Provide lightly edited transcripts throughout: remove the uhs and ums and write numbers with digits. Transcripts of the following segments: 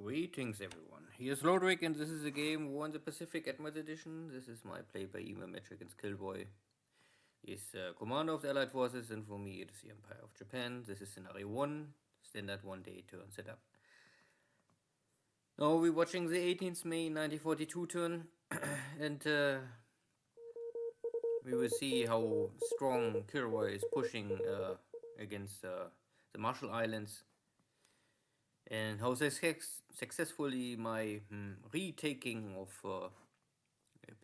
Greetings everyone, here's Lodric and this is a game War in the Pacific Admiral Edition. This is my play by email match against KilRoy. He's commander of the Allied Forces and for me it is the Empire of Japan. This is scenario 1, standard 1-day turn setup. Now we're watching the 18th May 1942 turn and we will see how strong KilRoy is pushing against the Marshall Islands. And how successfully my retaking of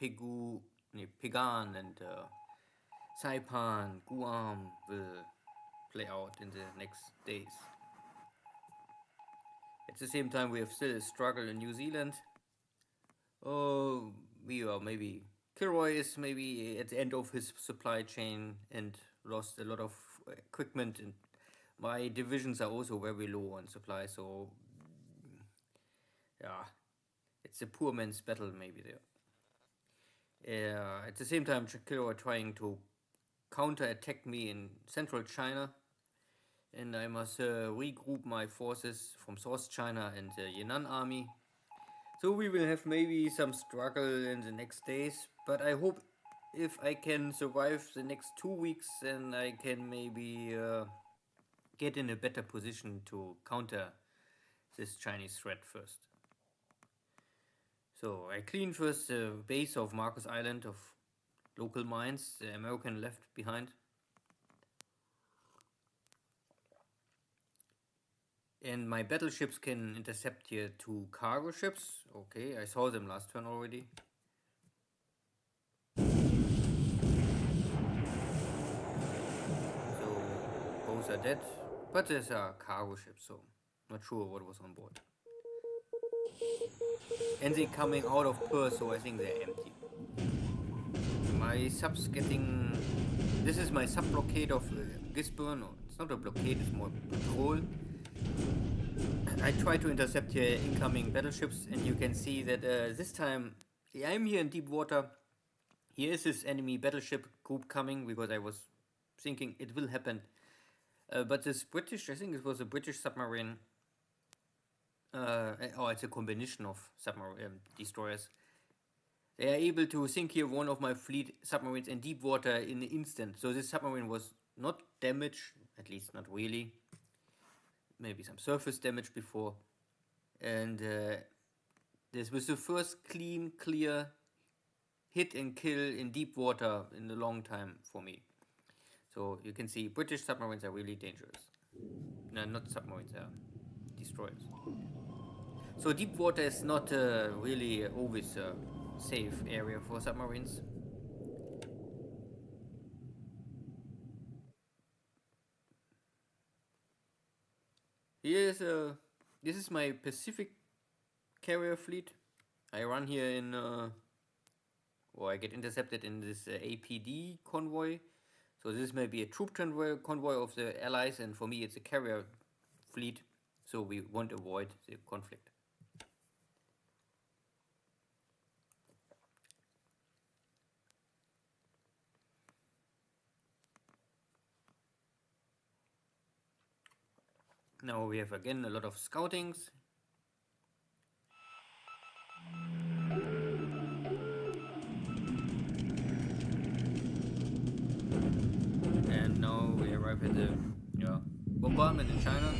Pegan and Saipan, Guam will play out in the next days. At the same time, we have still a struggle in New Zealand. We are maybe KilRoy is maybe at the end of his supply chain and lost a lot of equipment, and my divisions are also very low on supply, so yeah, it's a poor man's battle maybe there. At the same time, KilRoy trying to counter-attack me in central China, and I must regroup my forces from South China and the Yan'an army. So we will have maybe some struggle in the next days, but I hope if I can survive the next 2 weeks, then I can maybe get in a better position to counter this Chinese threat first. So I clean first the base of Marcus Island of local mines the American left behind. And my battleships can intercept here 2 cargo ships. Okay, I saw them last turn already. So both are dead, but there's a cargo ship, so not sure what was on board. And they're coming out of Perth, so I think they're empty. My sub's getting... This is my sub-blockade of Gisborne. It's not a blockade, it's more patrol. I try to intercept here incoming battleships, and you can see that this time I'm here in deep water. Here is this enemy battleship group coming, because I was thinking it will happen. But this British, I think it was a British submarine. It's a combination of submarine destroyers. They are able to sink here one of my fleet submarines in deep water in an instant. So this submarine was not damaged, at least not really. Maybe some surface damage before. And this was the first clean, clear hit and kill in deep water in a long time for me. So you can see British submarines are really dangerous. No, not submarines, they are destroyers. So deep water is not really always a safe area for submarines. This is my Pacific carrier fleet. I run here in, or I get intercepted in this APD convoy. So this may be a troop convoy of the Allies, and for me it's a carrier fleet, so we won't avoid the conflict. Now we have again a lot of scoutings. And now we arrive at the bombardment in China.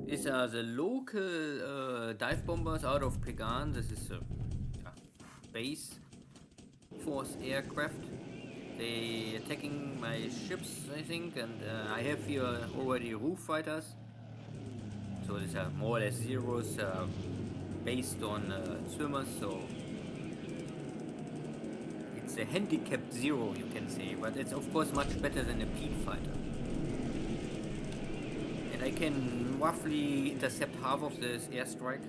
These are the local dive bombers out of Pegan. This is a base force aircraft. They attacking my ships, I think, and I have here already roof fighters. So these are more or less zeros based on swimmers. So it's a handicapped 0, you can say, but it's of course much better than a peat fighter. And I can roughly intercept half of this airstrike.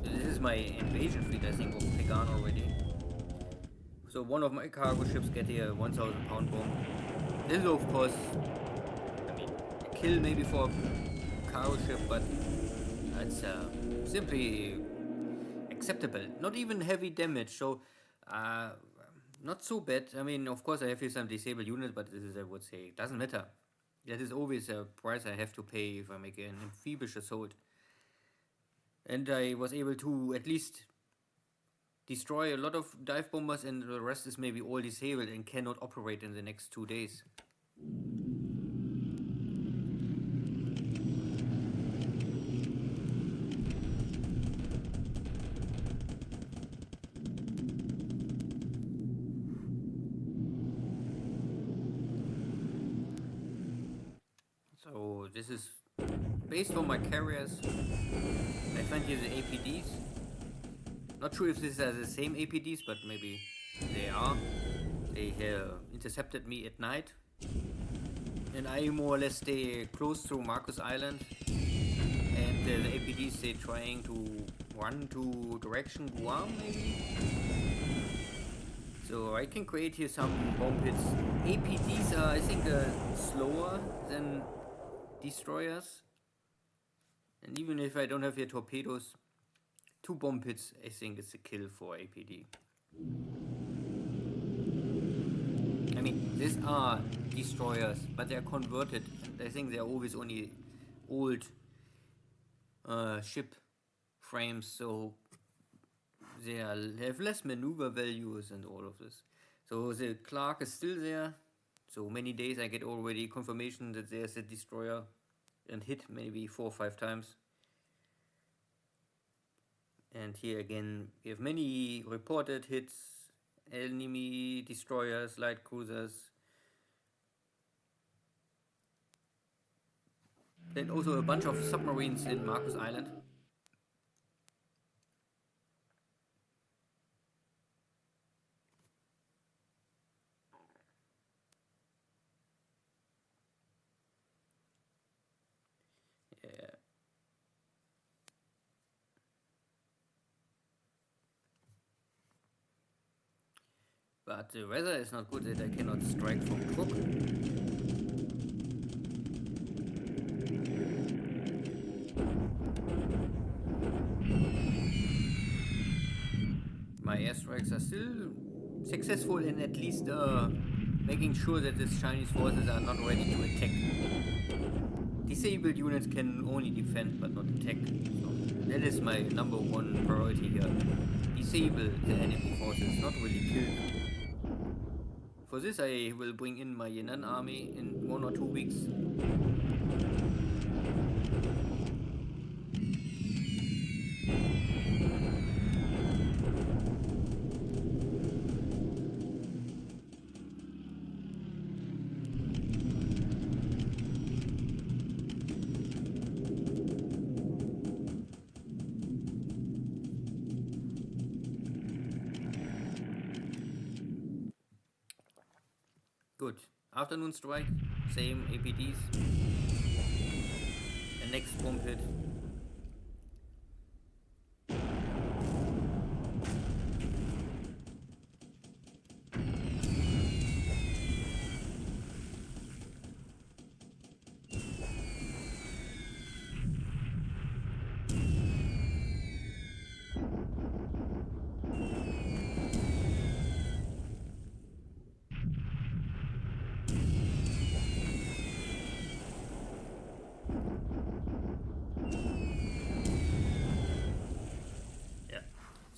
This is my invasion fleet, I think, of Pagan already. So one of my cargo ships get here a 1,000 pound bomb. This is of course, I mean, a kill maybe for a cargo ship, but it's simply acceptable. Not even heavy damage, so not so bad. I mean, of course I have here some disabled units, but this is, I would say, doesn't matter. That is always a price I have to pay if I make an amphibious assault. And I was able to at least destroy a lot of dive bombers, and the rest is maybe all disabled and cannot operate in the next 2 days. So this is based on my carriers. I find here the APDs. Not sure if these are the same APDs, but maybe they are. They intercepted me at night, and I more or less stay close to Marcus Island, and the APDs, they trying to run to direction Guam maybe. So I can create here some bomb hits. APDs are, I think, slower than destroyers, and even if I don't have here torpedoes, 2 bomb hits, I think it's a kill for APD. I mean, these are destroyers, but they are converted, and I think they are always only old ship frames, so they have less maneuver values and all of this. So the Clark is still there. So many days I get already confirmation that there's a destroyer, and hit maybe 4 or 5 times. And here again we have many reported hits, enemy destroyers, light cruisers. Then also a bunch of submarines in Marcus Island. Yeah. But the weather is not good that I cannot strike from Crook. My airstrikes are still successful in at least making sure that these Chinese forces are not ready to attack. Disabled units can only defend but not attack. So that is my number 1 priority here. Disable the enemy forces, not really kill them. For this I will bring in my Yan'an army in 1 or 2 weeks. Good. Afternoon strike, same APDs. And next bomb hit.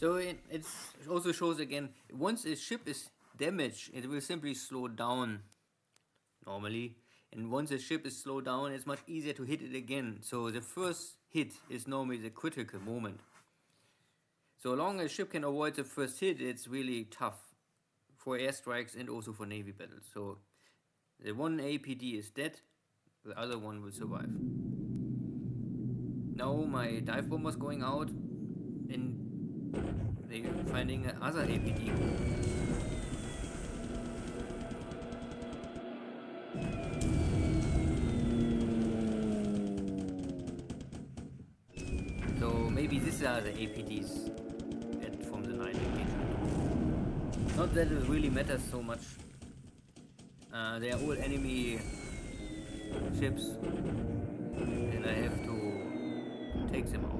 So it also shows again, once a ship is damaged, it will simply slow down normally. And once a ship is slowed down, it's much easier to hit it again. So the first hit is normally the critical moment. So long as a ship can avoid the first hit, it's really tough for airstrikes and also for navy battles. So the one APD is dead, the other one will survive. Now my dive bomber's going out, and They're finding other APD. So maybe these are the APDs from the night engagement. Not that it really matters so much. They are all enemy ships, and I have to take them out.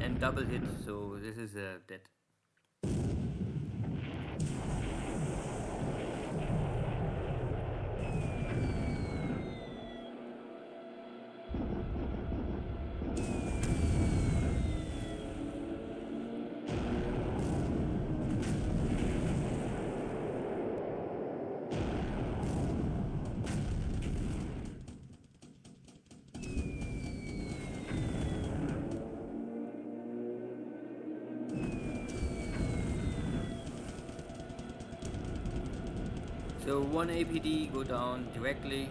And double hit, so this is dead. So one APD go down directly.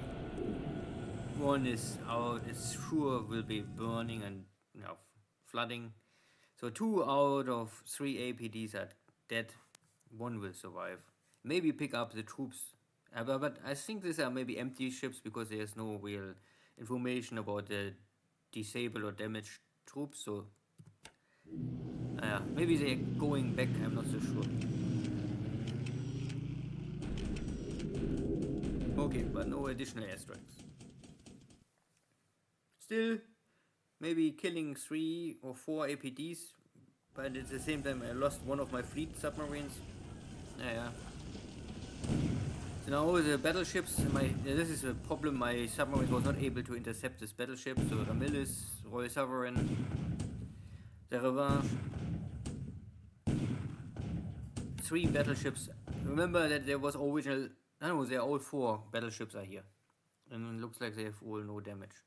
One is out. It's sure will be burning and flooding. So 2 out of 3 APDs are dead. One will survive. Maybe pick up the troops. But I think these are maybe empty ships because there's no real information about the disabled or damaged troops. So maybe they're going back. I'm not so sure. Okay, but no additional airstrikes. Still, maybe killing 3 or 4 APDs, but at the same time I lost one of my fleet submarines. So now the battleships, this is a problem, my submarine was not able to intercept this battleship, so Ramillis, Royal Sovereign, the Revanche. 3 battleships. Remember that there was original, they're all 4 battleships are here. And it looks like they have all no damage.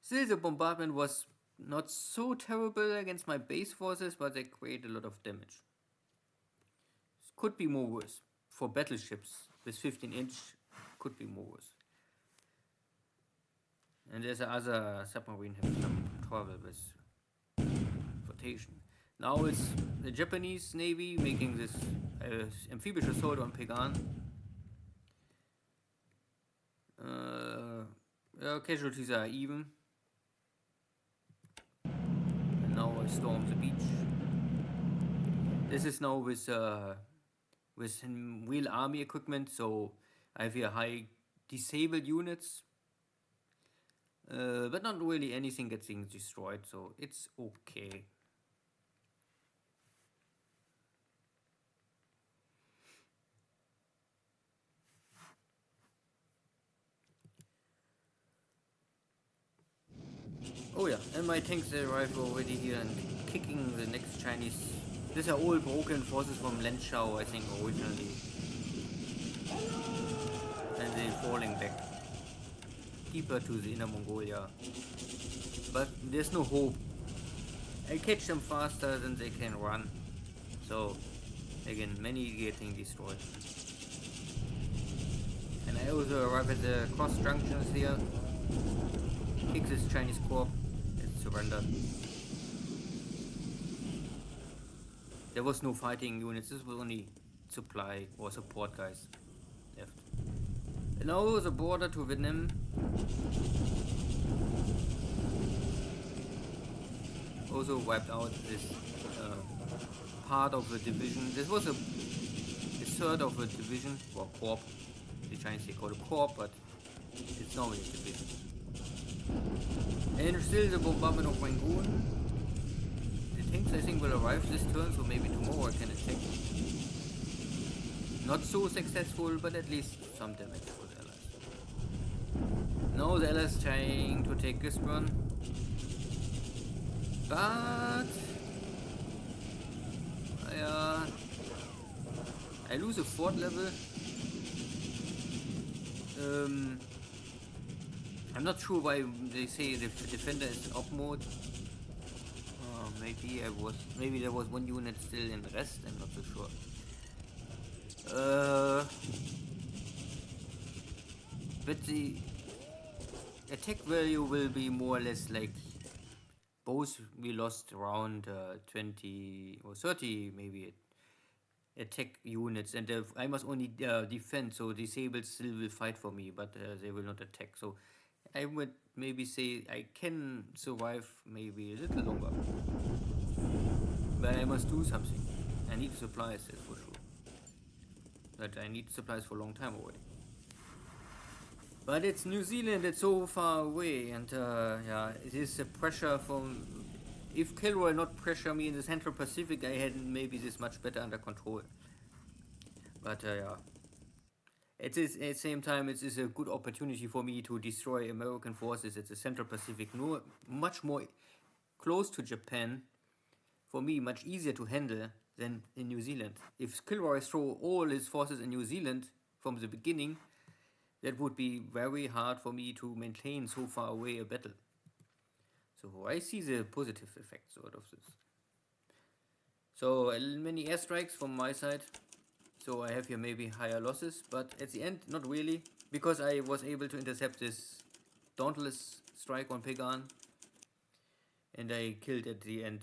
Still, the bombardment was not so terrible against my base forces, but they create a lot of damage. It could be more worse. For battleships with 15-inch, could be more worse. And there's other submarine have some trouble with flotation. Now it's the Japanese Navy making this amphibious assault on Pegan. Casualties are even. And now I storm the beach. This is now with real army equipment, so I have here high disabled units. But not really anything getting destroyed, so it's okay. Oh yeah, and my tanks arrive already here and kicking the next Chinese. These are all broken forces from Lenshao, I think, originally. And they're falling back deeper to the Inner Mongolia. But there's no hope. I catch them faster than they can run. So, again, many getting destroyed. And I also arrive at the cross junctions here. Kick this Chinese corps. It's surrendered. There was no fighting units, this was only supply or support guys left. And now the border to Vietnam. Also wiped out this part of the division. This was a third of a division, or corps. The Chinese they call it corps, but it's not really a division. And still the bombardment of Rangoon. The tanks I think will arrive this turn, so maybe tomorrow I can attack. Not so successful, but at least some damage for the Allies. Now the Allies trying to take Gisborne. But I lose a fort level. I'm not sure why they say the defender is in op mode. Maybe there was one unit still in rest. I'm not so sure. But the attack value will be more or less like both. We lost around 20 or 30 maybe attack units, and I must only defend, so disabled still will fight for me, but they will not attack. So I would maybe say I can survive maybe a little longer, but I must do something. I need supplies, that's for sure. But I need supplies for a long time already. But it's New Zealand, it's so far away, and yeah, it is a pressure from. If KilRoy not pressure me in the Central Pacific, I had maybe this much better under control. But yeah, it is at the same time it is a good opportunity for me to destroy American forces at the Central Pacific, much more close to Japan, for me much easier to handle than in New Zealand. If KilRoy throw all his forces in New Zealand from the beginning, that would be very hard for me to maintain so far away a battle. So I see the positive effects out of this. So many airstrikes from my side. So I have here maybe higher losses, but at the end, not really, because I was able to intercept this dauntless strike on Pegan, and I killed at the end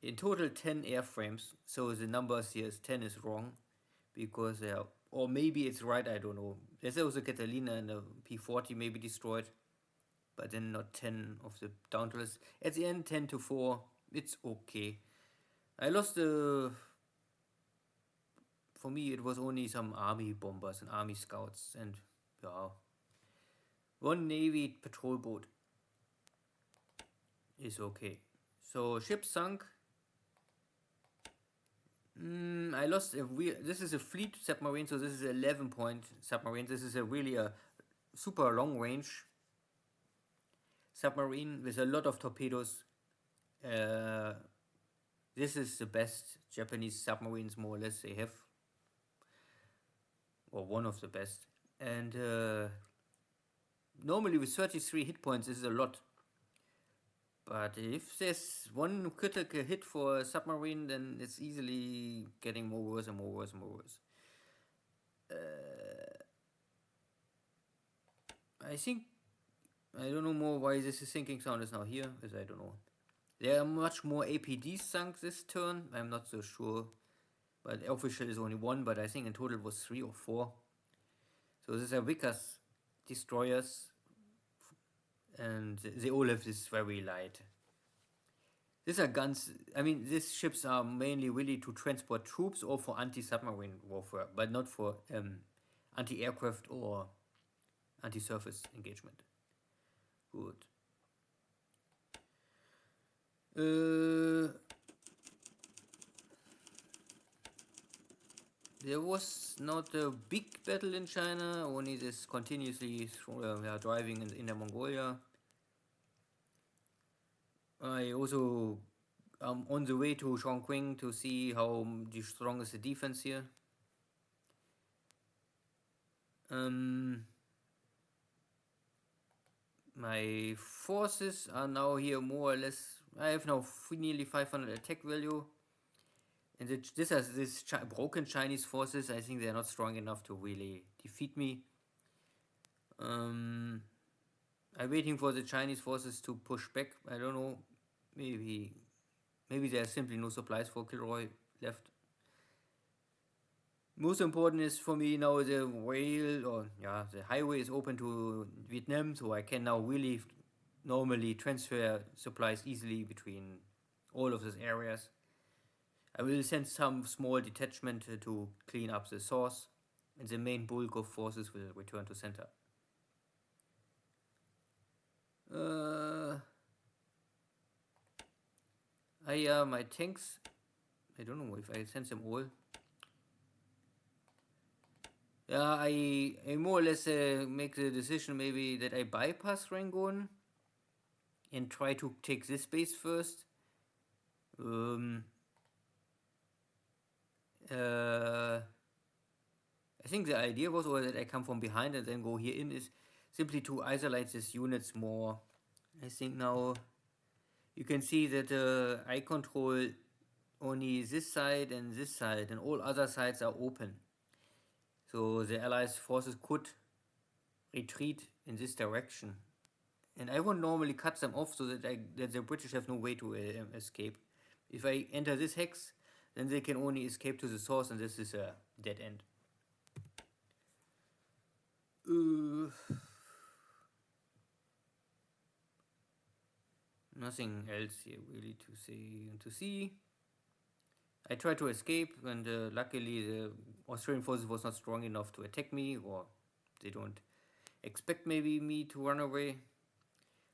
in total 10 airframes. So the numbers here is 10 is wrong, because or maybe it's right, I don't know. There's also Catalina and a P40 maybe destroyed, but then not 10 of the dauntless. At the end, 10-4, it's okay. I lost for me it was only some army bombers and army scouts and yeah, one navy patrol boat is okay. So ship sunk. I lost this is a fleet submarine, so this is an 11-point submarine. This is really a super long range submarine with a lot of torpedoes. This is the best Japanese submarines, more or less, they have, or one of the best. And normally with 33 hit points, this is a lot. But if there's one critical hit for a submarine, then it's easily getting more worse and more worse and more worse. I think, I don't know more why this sinking sound is now here, as I don't know. There are much more APDs sunk this turn, I'm not so sure. But official is only one, but I think in total it was 3 or 4. So these are Vickers destroyers, and they all have this very light. These are guns, I mean, these ships are mainly really to transport troops or for anti-submarine warfare, but not for anti-aircraft or anti-surface engagement. Good. There was not a big battle in China, only this continuously driving in Inner Mongolia. I also am on the way to Chongqing to see how strong is the defense here. My forces are now here more or less. I have now nearly 500 attack value. And this broken Chinese forces, I think they're not strong enough to really defeat me. I'm waiting for the Chinese forces to push back. I don't know. Maybe there are simply no supplies for KilRoy left. Most important is for me now the the highway is open to Vietnam, so I can now really normally transfer supplies easily between all of these areas. I will send some small detachment to clean up the source, and the main bulk of forces will return to center. My tanks, I don't know if I sent them all. Yeah, I more or less make the decision maybe that I bypass Rangoon and try to take this base first. I think the idea was, or that I come from behind and then go here in, is simply to isolate these units more. I think now you can see that I control only this side, and all other sides are open. So the Allies forces could retreat in this direction. And I would normally cut them off so that the British have no way to escape. If I enter this hex, then they can only escape to the source, and this is a dead end. Nothing else here really to say and to see. I tried to escape, and luckily the Australian forces was not strong enough to attack me, or they don't expect maybe me to run away.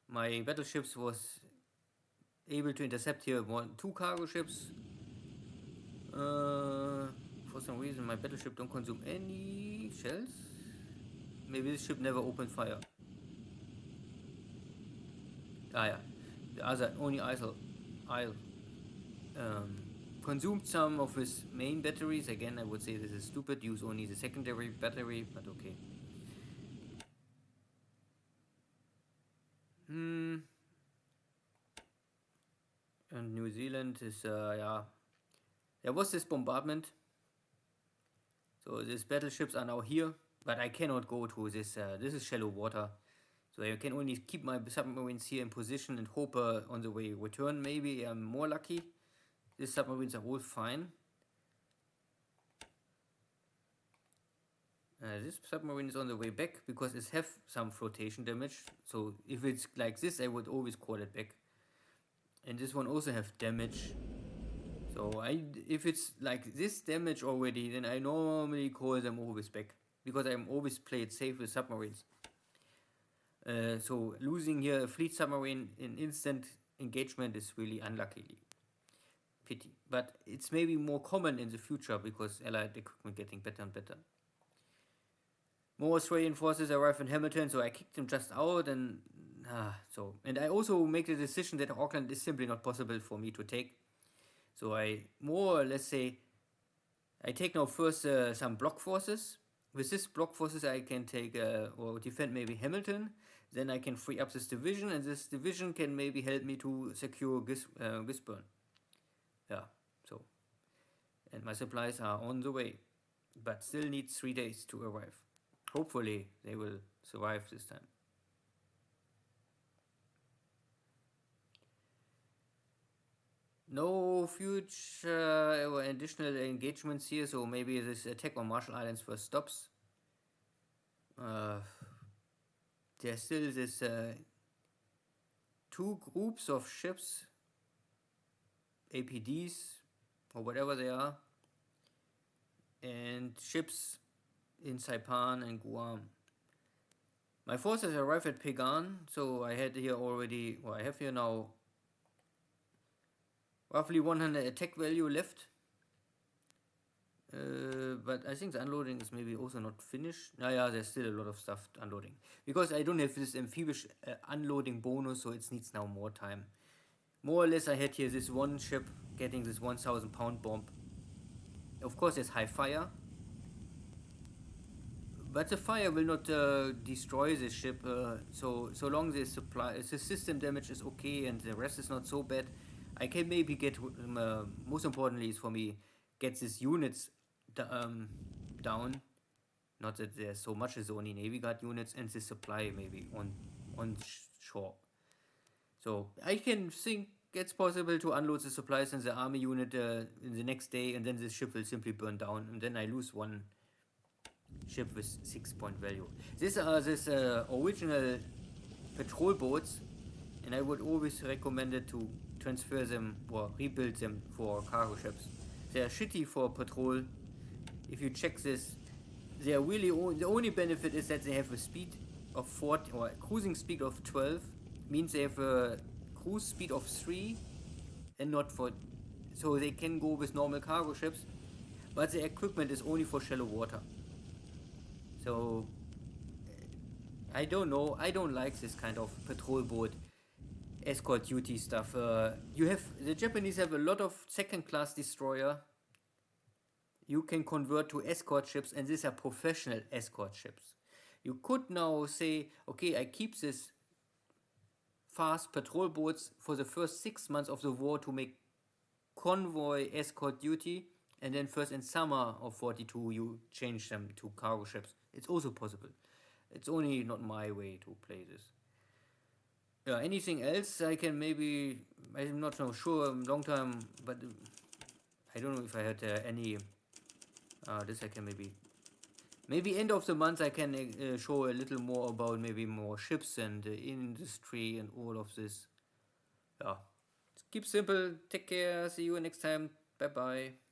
My battleships was able to intercept here two cargo ships. For some reason my battleship don't consume any shells. Maybe this ship never opened fire. Yeah, the other only Isle consumed some of his main batteries. Again, I would say this is stupid. Use only the secondary battery, but okay. And New Zealand is yeah. There was this bombardment. So these battleships are now here, but I cannot go to this. This is shallow water. So I can only keep my submarines here in position and hope on the way return. Maybe I'm more lucky. These submarines are all fine. This submarine is on the way back because it has some flotation damage. So if it's like this, I would always call it back. And this one also have damage. So if it's like this damage already, then I normally call them always back, because I'm always played safe with submarines. So losing here a fleet submarine in instant engagement is really unluckily. Pity. But it's maybe more common in the future because Allied equipment getting better and better. More Australian forces arrive in Hamilton, so I kicked them just out, and and I also make the decision that Auckland is simply not possible for me to take. So I more or less say I take now first some block forces. With this block forces I can take or defend maybe Hamilton. Then I can free up this division, and this division can maybe help me to secure Gisborne. Yeah, so. And my supplies are on the way, but still need 3 days to arrive. Hopefully they will survive this time. No future or additional engagements here, so maybe this attack on Marshall Islands first stops. There's still this two groups of ships, APDs or whatever they are, and ships in Saipan and Guam. My forces arrived at Pegan, so I had here already, I have here now roughly 100 attack value left. But I think the unloading is maybe also not finished. Yeah, there's still a lot of stuff unloading. Because I don't have this amphibious unloading bonus, so it needs now more time. More or less I had here this one ship getting this 1,000 pound bomb. Of course there's high fire. But the fire will not destroy the ship, so long the system damage is okay and the rest is not so bad, I can maybe get, most importantly is for me, get these units down. Not that there's so much as only Navy Guard units, and the supply maybe on shore. So I can think it's possible to unload the supplies in the army unit in the next day, and then the ship will simply burn down, and then I lose one ship with 6-point value. These are this original patrol boats, and I would always recommend it to transfer them or rebuild them for cargo ships. They are shitty for patrol. If you check this, they are really the only benefit is that they have a speed of 40 or a cruising speed of 12, means they have a cruise speed of 3 and not for, so they can go with normal cargo ships, but the equipment is only for shallow water. So I don't know, I don't like this kind of patrol boat escort duty stuff. The Japanese have a lot of second class destroyer. you can convert to escort ships, and these are professional escort ships. You could now say, okay, I keep this fast patrol boats for the first 6 months of the war to make convoy escort duty, and then first in summer of 42 you change them to cargo ships. It's also possible. It's only not my way to play this. Yeah, anything else I can maybe, I'm not so sure, long time, but I don't know if I had any, this I can maybe end of the month I can show a little more about maybe more ships and industry and all of this. Yeah, keep simple, take care, see you next time, bye bye.